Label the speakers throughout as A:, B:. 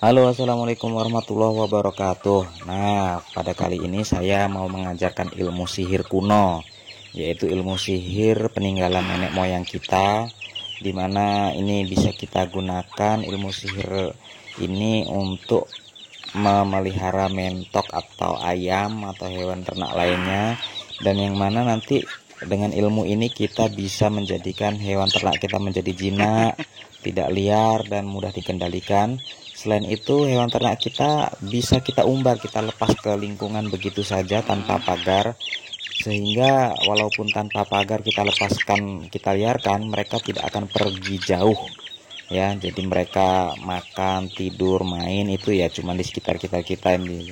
A: Halo, assalamualaikum warahmatullahi wabarakatuh. Nah, pada kali ini saya mau mengajarkan ilmu sihir kuno, yaitu ilmu sihir peninggalan nenek moyang kita, dimana ini bisa kita gunakan ilmu sihir ini untuk memelihara mentok atau ayam atau hewan ternak lainnya, dan yang mana nanti dengan ilmu ini kita bisa menjadikan hewan ternak kita menjadi jinak, tidak liar dan mudah dikendalikan. Selain itu, hewan ternak kita bisa kita umbar, kita lepas ke lingkungan begitu saja tanpa pagar, sehingga walaupun tanpa pagar kita lepaskan, kita liarkan, mereka tidak akan pergi jauh ya. Jadi mereka makan, tidur, main itu ya cuma di sekitar kita ini.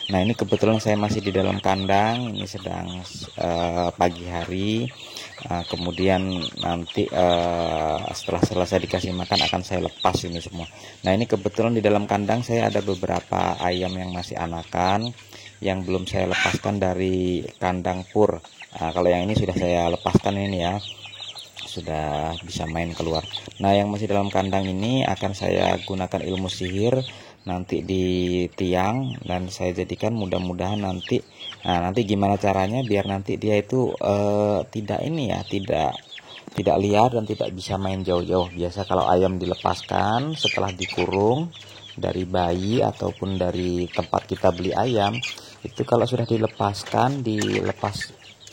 A: Nah, ini kebetulan saya masih di dalam kandang, ini sedang pagi hari. Kemudian nanti setelah selesai dikasih makan akan saya lepas ini semua. Nah, ini kebetulan di dalam kandang saya ada beberapa ayam yang masih anakan yang belum saya lepaskan dari kandang pur. Kalau yang ini sudah saya lepaskan ini ya, sudah bisa main keluar. Nah, yang masih dalam kandang ini akan saya gunakan ilmu sihir nanti di tiang, dan saya jadikan mudah-mudahan nanti gimana caranya biar nanti dia itu tidak ini ya, tidak liar dan tidak bisa main jauh-jauh. Biasa kalau ayam dilepaskan setelah dikurung dari bayi ataupun dari tempat kita beli ayam, itu kalau sudah dilepaskan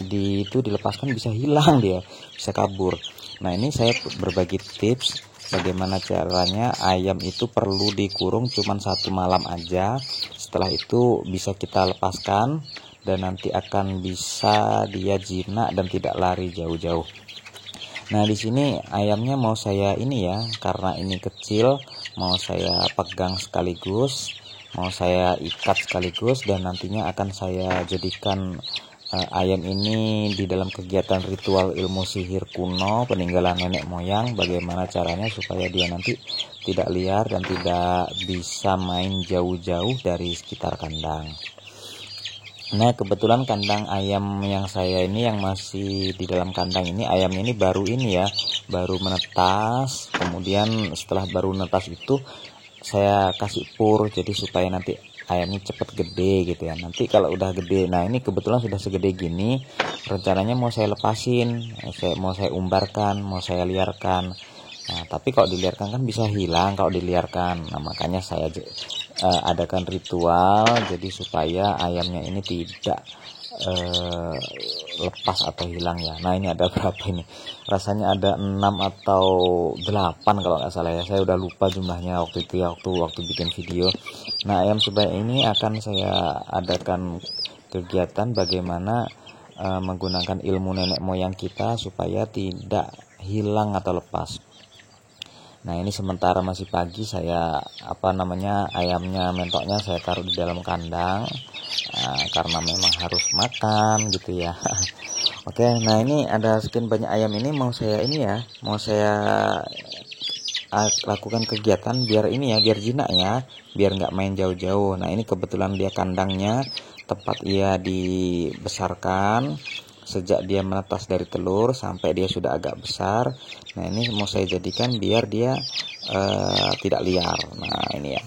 A: dilepaskan bisa hilang, dia bisa kabur. Nah, ini saya berbagi tips bagaimana caranya ayam itu perlu dikurung cuma 1 malam aja. Setelah itu bisa kita lepaskan dan nanti akan bisa dia jinak dan tidak lari jauh-jauh. Nah, di sini ayamnya mau saya ini ya, karena ini kecil, mau saya pegang sekaligus, mau saya ikat sekaligus, dan nantinya akan saya jadikan ayam ini di dalam kegiatan ritual ilmu sihir kuno peninggalan nenek moyang. Bagaimana caranya supaya dia nanti tidak liar dan tidak bisa main jauh-jauh dari sekitar kandang. Nah, kebetulan kandang ayam yang saya ini, yang masih di dalam kandang ini, ayamnya ini baru ini ya, baru menetas. Kemudian setelah baru menetas itu saya kasih pur, jadi supaya nanti ayamnya cepat gede gitu ya. Nanti kalau udah gede, nah ini kebetulan sudah segede gini, rencananya mau saya lepasin, mau saya umbarkan, mau saya liarkan. Nah, tapi kalau diliarkan kan bisa hilang kalau diliarkan. Nah, makanya saya adakan ritual jadi supaya ayamnya ini tidak lepas atau hilang ya. Nah, ini ada berapa ini? Rasanya ada 6 atau 8 kalau nggak salah ya. Saya udah lupa jumlahnya waktu itu ya, waktu bikin video. Nah, ayam sebanyak ini akan saya adakan kegiatan bagaimana menggunakan ilmu nenek moyang kita supaya tidak hilang atau lepas. Nah, ini sementara masih pagi, saya ayamnya, mentoknya saya taruh di dalam kandang karena memang harus makan gitu ya. Oke, nah ini ada sekian banyak ayam ini mau saya lakukan kegiatan biar jinak ya, biar nggak main jauh-jauh. Nah, ini kebetulan dia kandangnya tempat ia dibesarkan sejak dia menetas dari telur sampai dia sudah agak besar. Nah, ini mau saya jadikan biar dia tidak liar. Nah, ini ya.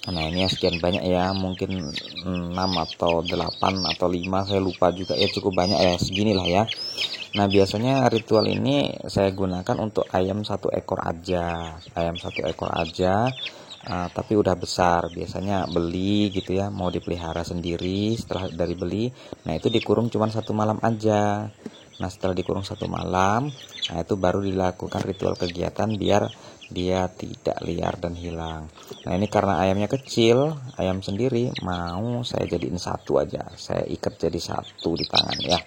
A: Nah, ini ya sekian banyak ya, mungkin 6 atau 8 atau 5, saya lupa juga ya, cukup banyak ya, seginilah ya. Nah, biasanya ritual ini saya gunakan untuk ayam 1 ekor aja, tapi udah besar. Biasanya beli gitu ya, mau dipelihara sendiri. Setelah dari beli, nah itu dikurung cuma 1 malam aja. Nah, setelah dikurung 1 malam, nah itu baru dilakukan ritual kegiatan biar dia tidak liar dan hilang. Nah, ini karena ayamnya kecil, ayam sendiri, mau saya jadiin 1 aja, saya ikat jadi 1 di tangan ya.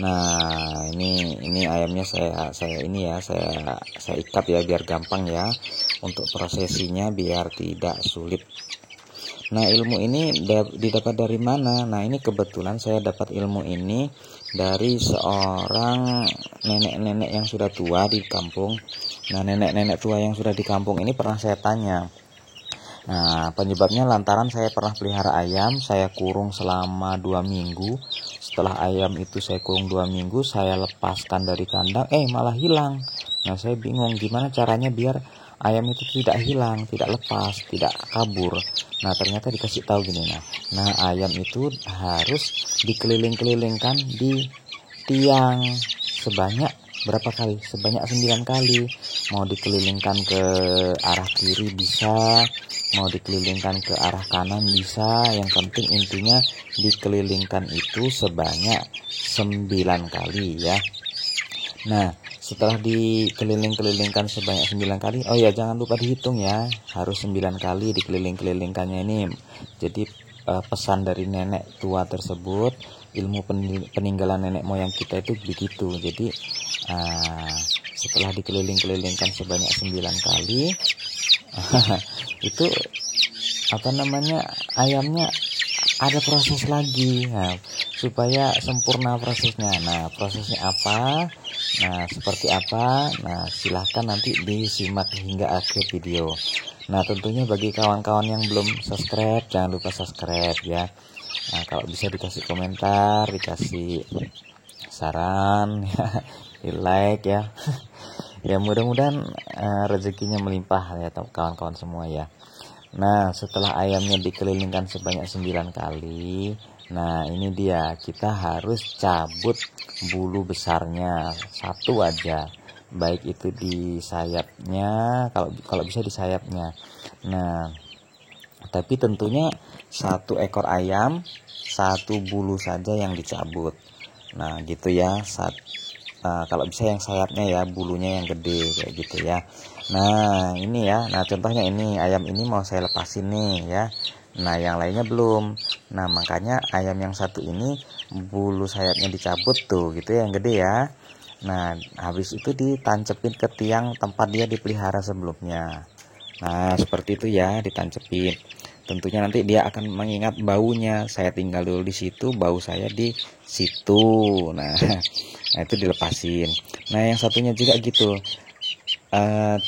A: Nah, ini ayamnya saya ikat ya biar gampang ya untuk prosesinya, biar tidak sulit. Nah, ilmu ini didapat dari mana? Nah, ini kebetulan saya dapat ilmu ini dari seorang nenek-nenek yang sudah tua di kampung. Nah, nenek-nenek tua yang sudah di kampung ini pernah saya tanya. Nah, penyebabnya lantaran saya pernah pelihara ayam, saya kurung selama 2 minggu. Setelah ayam itu saya kurung 2 minggu, saya lepaskan dari kandang, malah hilang. Nah, saya bingung gimana caranya biar ayam itu tidak hilang, tidak lepas, tidak kabur. Nah ternyata dikasih tahu gini, nah ayam itu harus dikeliling-kelilingkan di tiang sebanyak berapa kali? Sebanyak 9 kali. Mau dikelilingkan ke arah kiri bisa, mau dikelilingkan ke arah kanan bisa. Yang penting intinya dikelilingkan itu sebanyak 9 kali ya. Nah setelah dikeliling-kelilingkan sebanyak 9 kali, oh ya jangan lupa dihitung ya, harus 9 kali dikeliling-kelilingkannya ini. Jadi pesan dari nenek tua tersebut, ilmu peninggalan nenek moyang kita itu begitu. Jadi setelah dikeliling-kelilingkan sebanyak 9 kali itu apa namanya, ayamnya ada proses lagi, nah, supaya sempurna prosesnya. Nah prosesnya apa, nah seperti apa, nah silahkan nanti disimak hingga akhir video. Nah tentunya bagi kawan-kawan yang belum subscribe, jangan lupa subscribe ya. Nah kalau bisa dikasih komentar, dikasih saran ya, di like ya. Ya mudah-mudahan rezekinya melimpah ya kawan-kawan semua ya. Nah setelah ayamnya dikelilingkan sebanyak 9 kali, nah ini dia, kita harus cabut bulu besarnya satu aja, baik itu di sayapnya, kalau bisa di sayapnya. Nah tapi tentunya satu ekor ayam satu bulu saja yang dicabut. Nah gitu ya, kalau bisa yang sayapnya ya, bulunya yang gede kayak gitu ya. Nah ini ya, nah contohnya ini ayam ini mau saya lepasin nih ya. Nah yang lainnya belum. Nah makanya ayam yang satu ini bulu sayapnya dicabut tuh gitu ya, yang gede ya. Nah habis itu ditancepin ke tiang tempat dia dipelihara sebelumnya. Nah seperti itu ya, ditancepin. Tentunya nanti dia akan mengingat baunya, saya tinggal dulu di situ, bau saya di situ. Nah itu dilepasin. Nah yang satunya juga gitu,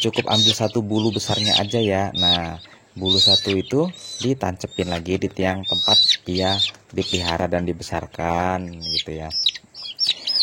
A: cukup ambil satu bulu besarnya aja ya. Nah bulu satu itu ditancepin lagi di tiang tempat dia dipelihara dan dibesarkan gitu ya.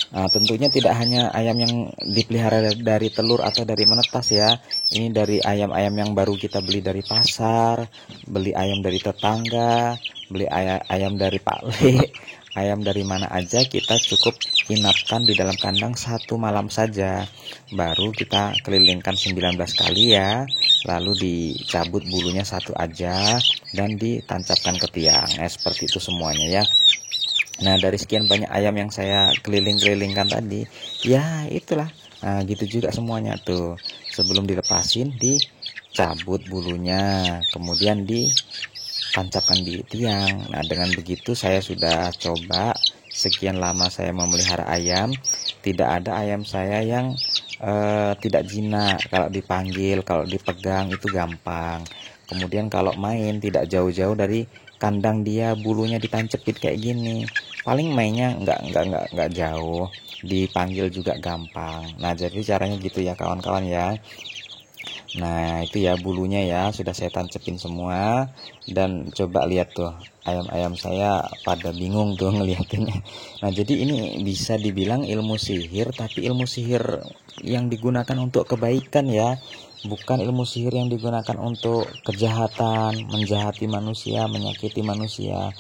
A: Nah, tentunya tidak hanya ayam yang dipelihara dari telur atau dari menetas ya. Ini dari ayam-ayam yang baru kita beli dari pasar, beli ayam dari tetangga, beli ayam dari Pak Le, ayam dari mana aja, kita cukup inapkan di dalam kandang satu malam saja. Baru kita kelilingkan 19 kali ya. Lalu dicabut bulunya satu aja dan ditancapkan ke tiang. Nah, seperti itu semuanya ya. Nah dari sekian banyak ayam yang saya keliling-kelilingkan tadi, ya itulah, nah gitu juga semuanya tuh. Sebelum dilepasin dicabut bulunya, kemudian ditancapkan di tiang. Nah dengan begitu saya sudah coba sekian lama saya memelihara ayam, tidak ada ayam saya yang tidak jinak. Kalau dipanggil, kalau dipegang itu gampang. Kemudian kalau main tidak jauh-jauh dari kandang dia, bulunya ditancepin kayak gini, paling mainnya nggak jauh, dipanggil juga gampang. Nah jadi caranya gitu ya kawan-kawan ya. Nah itu ya bulunya ya, sudah saya tancepin semua. Dan coba lihat tuh, ayam-ayam saya pada bingung tuh ngeliatinnya. Nah jadi ini bisa dibilang ilmu sihir, tapi ilmu sihir yang digunakan untuk kebaikan ya, bukan ilmu sihir yang digunakan untuk kejahatan, menjahati manusia, menyakiti manusia.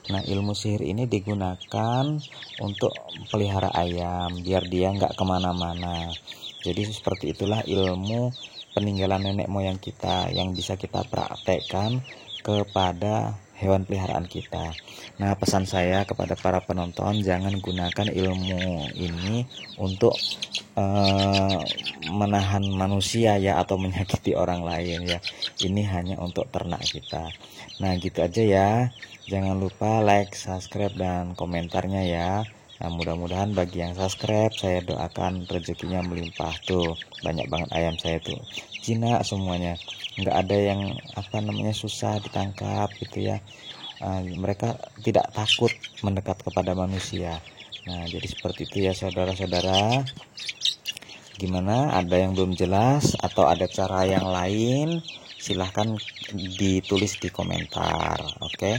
A: Nah ilmu sihir ini digunakan untuk pelihara ayam biar dia nggak kemana-mana. Jadi seperti itulah ilmu peninggalan nenek moyang kita yang bisa kita praktekkan kepada hewan peliharaan kita. Nah pesan saya kepada para penonton, jangan gunakan ilmu ini untuk menahan manusia ya, atau menyakiti orang lain ya. Ini hanya untuk ternak kita. Nah gitu aja ya, jangan lupa like, subscribe, dan komentarnya ya. Nah mudah-mudahan bagi yang subscribe, saya doakan rezekinya melimpah. Tuh banyak banget ayam saya tuh, jinak semuanya, nggak ada yang apa namanya susah ditangkap gitu ya. Mereka tidak takut mendekat kepada manusia. Nah jadi seperti itu ya saudara-saudara. Gimana, ada yang belum jelas atau ada cara yang lain, silahkan ditulis di komentar. Oke.